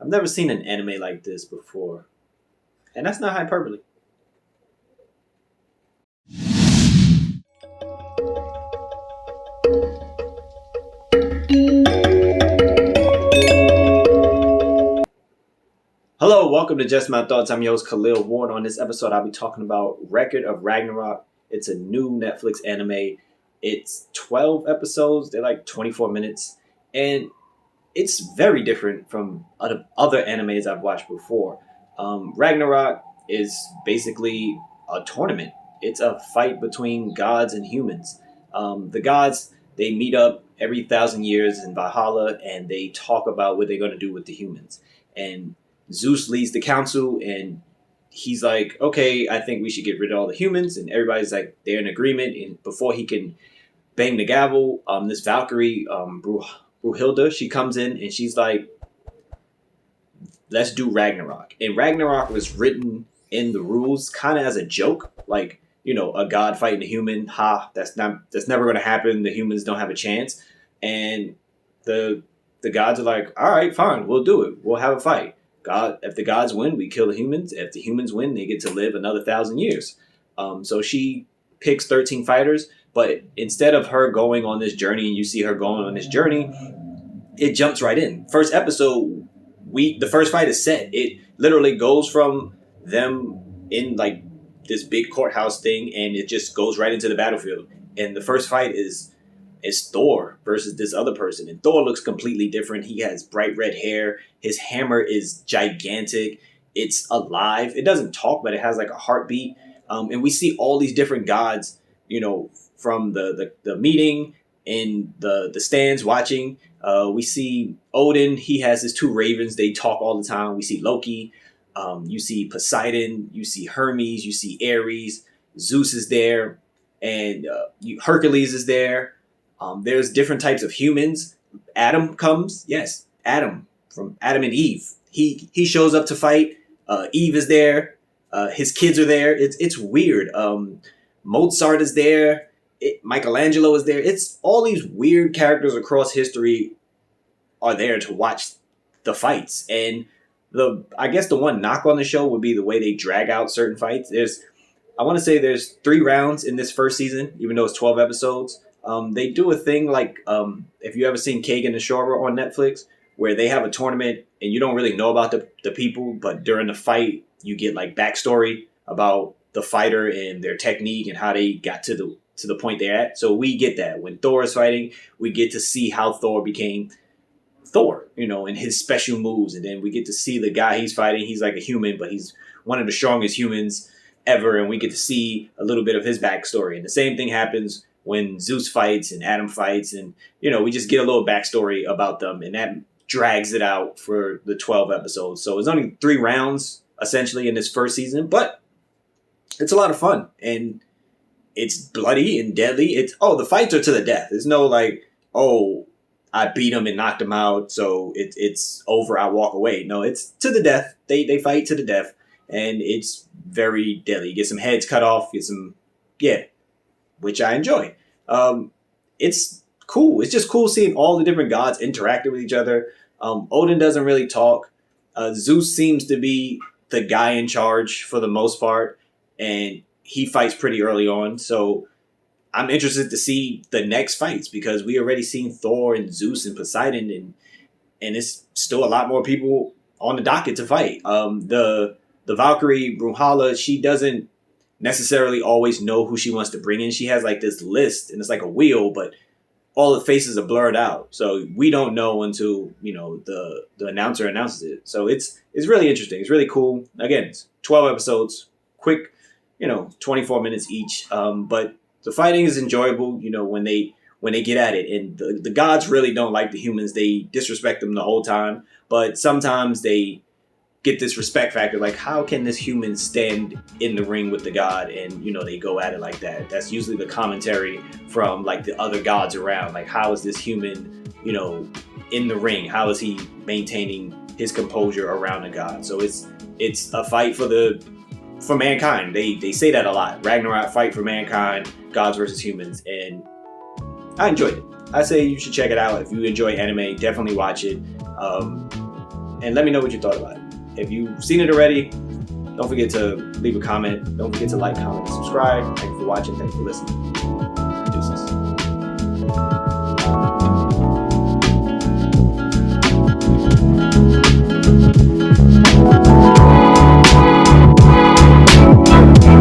I've never seen an anime like this before. And that's not hyperbole. Hello, welcome to Just My Thoughts. I'm your host, Khaleel Ward. On this episode, I'll be talking about Record of Ragnarok. It's a new Netflix anime. It's 12 episodes. They're like 24 minutes. And it's very different from other animes I've watched before. Ragnarok is basically a tournament. It's a fight between gods and humans. The gods, they meet up every 1,000 years in Valhalla and they talk about what they're going to do with the humans. And Zeus leads the council and he's like, okay, I think we should get rid of all the humans. And everybody's like, they're in agreement. And before he can bang the gavel, this Valkyrie, Brunhilde, she comes in and she's like, let's do Ragnarok. And Ragnarok was written in the rules kind of as a joke, like, a god fighting a human. That's never going to happen. The humans don't have a chance. And the gods are like, all right, fine, we'll do it. We'll have a fight. God, if the gods win, we kill the humans. If the humans win, they get to live another 1,000 years. So she picks 13 fighters, but instead of her going on this journey, and you see her going on this journey, it jumps right in. First episode, the first fight is set. It literally goes from them in like this big courthouse thing, and it just goes right into the battlefield. And the first fight is Thor versus this other person. And Thor looks completely different. He has bright red hair. His hammer is gigantic. It's alive. It doesn't talk, but it has like a heartbeat. And we see all these different gods, from the meeting in the stands watching. We see Odin. He has his two ravens. They talk all the time. We see Loki. You see Poseidon. You see Hermes. You see Ares. Zeus is there. And Hercules is there. There's different types of humans. Adam comes. Yes, Adam from Adam and Eve. He shows up to fight. Eve is there. His kids are there. It's weird. Mozart is there. Michelangelo is there. It's all these weird characters across history are there to watch the fights. And I guess the one knock on the show would be the way they drag out certain fights. I want to say there's 3 rounds in this first season, even though it's 12 episodes. They do a thing like, if you ever seen Kagan and Shora on Netflix, where they have a tournament and you don't really know about the people, but during the fight, you get like backstory about the fighter and their technique and how they got to the point they're at. So we get that. When Thor is fighting, we get to see how Thor became Thor, and his special moves. And then we get to see the guy he's fighting. He's like a human, but he's one of the strongest humans ever. And we get to see a little bit of his backstory. And the same thing happens when Zeus fights and Adam fights. And, we just get a little backstory about them. And that drags it out for the 12 episodes. So it's only 3 rounds, essentially, in this first season. But it's a lot of fun. And it's bloody and deadly. The fights are to the death. There's no like, I beat him and knocked him out, so it's over, I walk away. No, it's to the death. They fight to the death, and it's very deadly. You get some heads cut off, which I enjoy. It's cool. It's just cool seeing all the different gods interacting with each other. Odin doesn't really talk. Zeus seems to be the guy in charge for the most part, and he fights pretty early on, so I'm interested to see the next fights because we already seen Thor and Zeus and Poseidon, and it's still a lot more people on the docket to fight. The Valkyrie Brunhilde, she doesn't necessarily always know who she wants to bring in. She has like this list, and it's like a wheel, but all the faces are blurred out, so we don't know until the announcer announces it. So it's really interesting. It's really cool. Again, it's 12 episodes, quick, 24 minutes each. But the fighting is enjoyable, when they get at it. And the gods really don't like the humans. They disrespect them the whole time. But sometimes they get this respect factor. Like, how can this human stand in the ring with the god? And, they go at it like that. That's usually the commentary from, like, the other gods around. Like, how is this human, in the ring? How is he maintaining his composure around the god? So it's a fight for mankind. They say that a lot. Ragnarok, fight for mankind, gods versus humans, and I enjoyed it. I say you should check it out. If you enjoy anime, definitely watch it. and let me know what you thought about it. If you've seen it already, don't forget to leave a comment. Don't forget to like, comment, and subscribe. Thank you for watching. Thank you for listening.